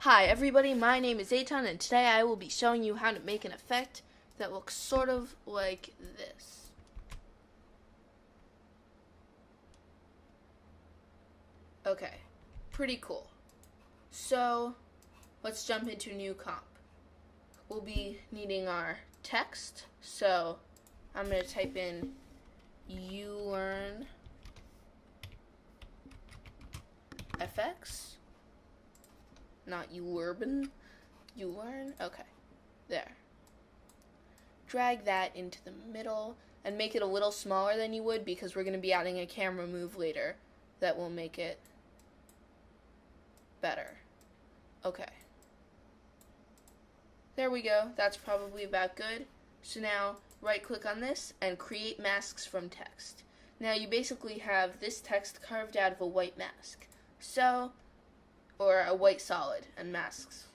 Hi everybody, my name is Eitan and today I will be showing you how to make an effect that looks sort of like this. Okay, pretty cool. So, let's jump into new comp. We'll be needing our text, so I'm going to type in ULearn FX. Not ULearn. Okay, there. Drag that into the middle and make it a little smaller than you would because we're going to be adding a camera move later that will make it better. Okay. There we go. That's probably about good. So now right click on this and create masks from text. Now you basically have this text carved out of a white mask. Or a white solid and masks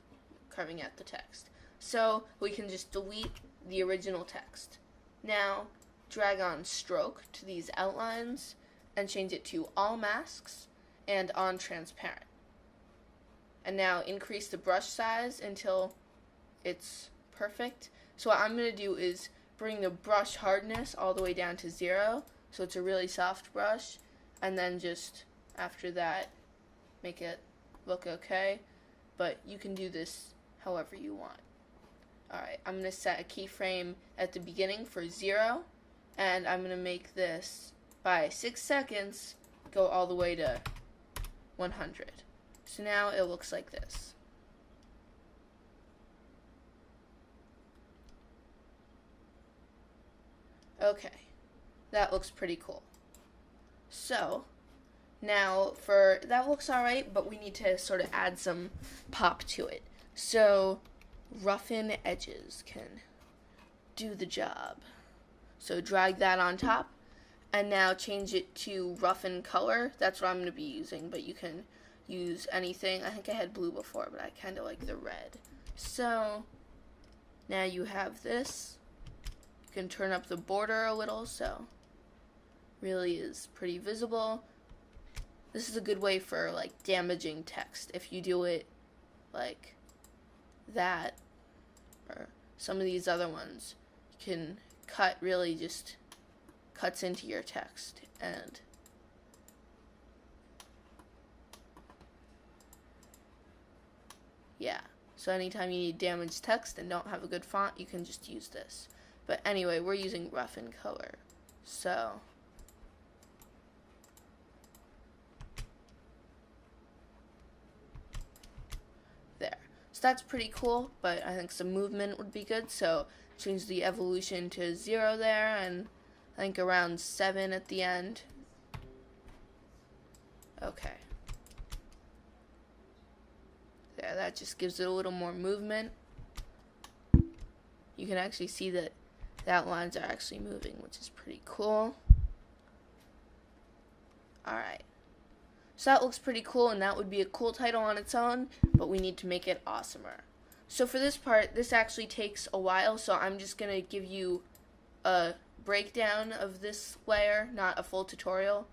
carving out the text. So we can just delete the original text. Now drag on stroke to these outlines and change it to all masks and on transparent. And now increase the brush size until it's perfect. So what I'm going to do is bring the brush hardness all the way down to 0, so it's a really soft brush, and then just after that make it look okay, but you can do this however you want. Alright, I'm going to set a keyframe at the beginning for 0, and I'm going to make this by 6 seconds go all the way to 100. So now it looks like this. Okay, that looks pretty cool. So now that looks alright, but we need to sort of add some pop to it. So roughen edges can do the job. So drag that on top and now change it to roughen color. That's what I'm going to be using, but you can use anything. I think I had blue before, but I kind of like the red. So now you have this. You can turn up the border a little so really is pretty visible. This is a good way for like damaging text. If you do it like that or some of these other ones, you can cut, really just cuts into your text. And yeah, so anytime you need damaged text and don't have a good font, you can just use this. But anyway, we're using roughen color, so there. So that's pretty cool, but I think some movement would be good, so change the evolution to 0 there, and I think around 7 at the end. Okay. There, that just gives it a little more movement. You can actually see that the outlines are actually moving, which is pretty cool. Alright. So that looks pretty cool, and that would be a cool title on its own, but we need to make it awesomer. So for this part, this actually takes a while, so I'm just going to give you a breakdown of this layer, not a full tutorial,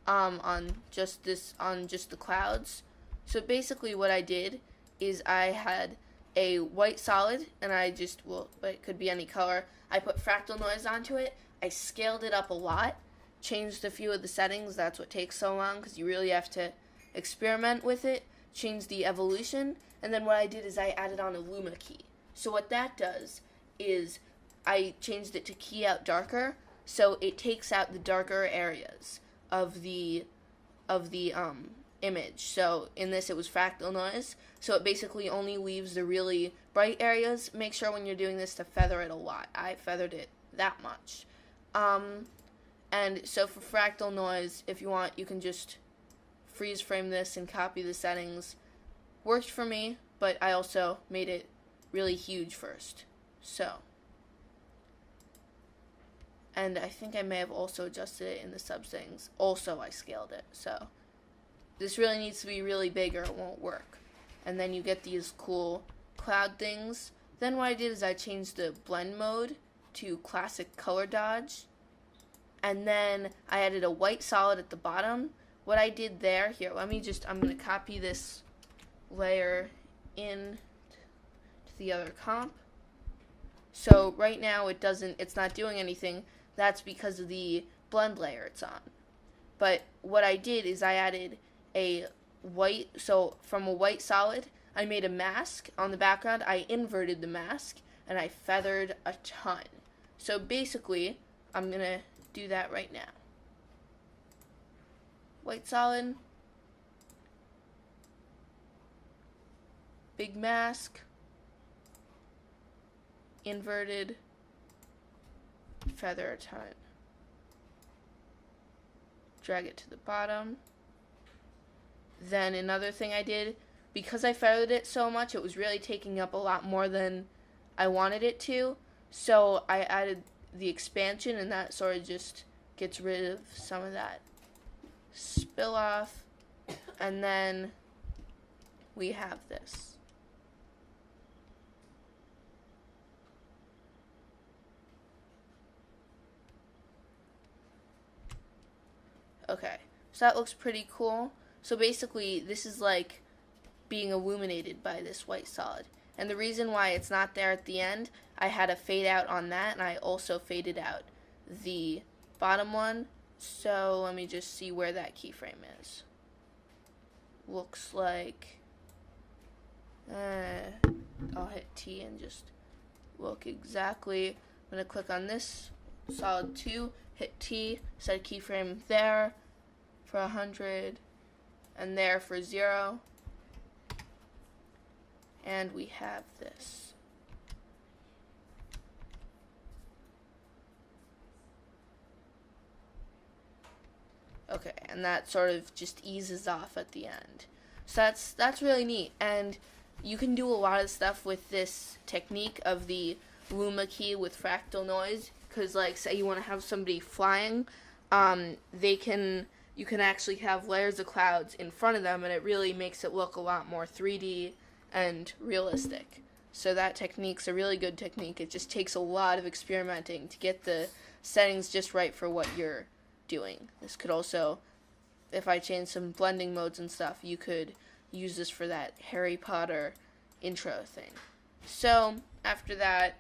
on just the clouds. So basically what I did is I had a white solid, and it could be any color. I put fractal noise onto it, I scaled it up a lot, changed a few of the settings. That's what takes so long, because you really have to experiment with it. Change the evolution, and then what I did is I added on a luma key. So what that does is I changed it to key out darker, so it takes out the darker areas of the image. So in this it was fractal noise, so it basically only leaves the really bright areas. Make sure when you're doing this to feather it a lot. I feathered it that much. And so for fractal noise, if you want, you can just freeze frame this and copy the settings. Worked for me, but I also made it really huge first. So, and I think I may have also adjusted it in the sub settings. Also, I scaled it. So this really needs to be really big or it won't work. And then you get these cool cloud things. Then what I did is I changed the blend mode to classic color dodge. And then I added a white solid at the bottom. What I did there, I'm going to copy this layer in to the other comp. So right now it's not doing anything. That's because of the blend layer it's on. But what I did is I added a white, so from a white solid, I made a mask on the background. I inverted the mask and I feathered a ton. So basically, I'm going to do that right now. White solid, big mask, inverted, feather a ton. Drag it to the bottom. Then another thing I did, because I feathered it so much, it was really taking up a lot more than I wanted it to. So I added the expansion, and that sort of just gets rid of some of that spill off. And then we have this. Okay, so that looks pretty cool. So basically, this is like being illuminated by this white solid. And the reason why it's not there at the end, I had a fade out on that, and I also faded out the bottom one. So let me just see where that keyframe is. Looks like, I'll hit T and just look exactly. I'm going to click on this, solid 2, hit T, set a keyframe there for 100, and there for 0. And we have this. Okay, and that sort of just eases off at the end. So that's really neat, and you can do a lot of stuff with this technique of the Luma key with fractal noise, because like say you want to have somebody flying, you can actually have layers of clouds in front of them, and it really makes it look a lot more 3D and realistic. So that technique's a really good technique. It just takes a lot of experimenting to get the settings just right for what you're doing. This could also, if I change some blending modes and stuff, you could use this for that Harry Potter intro thing. So after that,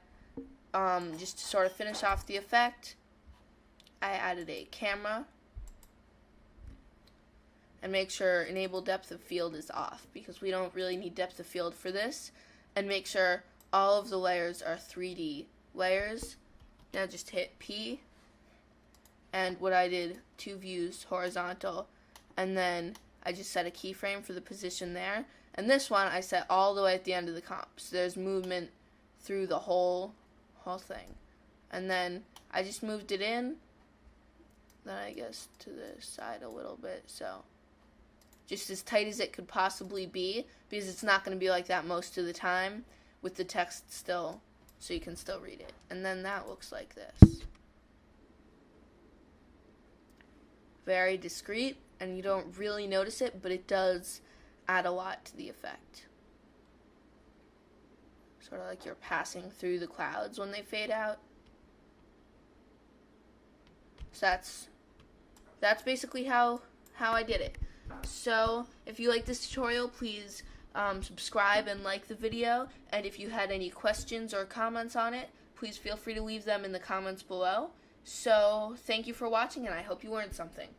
just to sort of finish off the effect, I added a camera, and make sure enable depth of field is off, because we don't really need depth of field for this. And make sure all of the layers are 3D layers. Now just hit P, and what I did, 2 views horizontal, and then I just set a keyframe for the position there. And this one I set all the way at the end of the comp, so there's movement through the whole thing. And then I just moved it in, then I guess to the side a little bit, so just as tight as it could possibly be, because it's not going to be like that most of the time with the text still, so you can still read it. And then that looks like this. Very discreet, and you don't really notice it, but it does add a lot to the effect. Sort of like you're passing through the clouds when they fade out. So that's basically how I did it. So if you like this tutorial, please subscribe and like the video. And if you had any questions or comments on it, please feel free to leave them in the comments below. So thank you for watching, and I hope you learned something.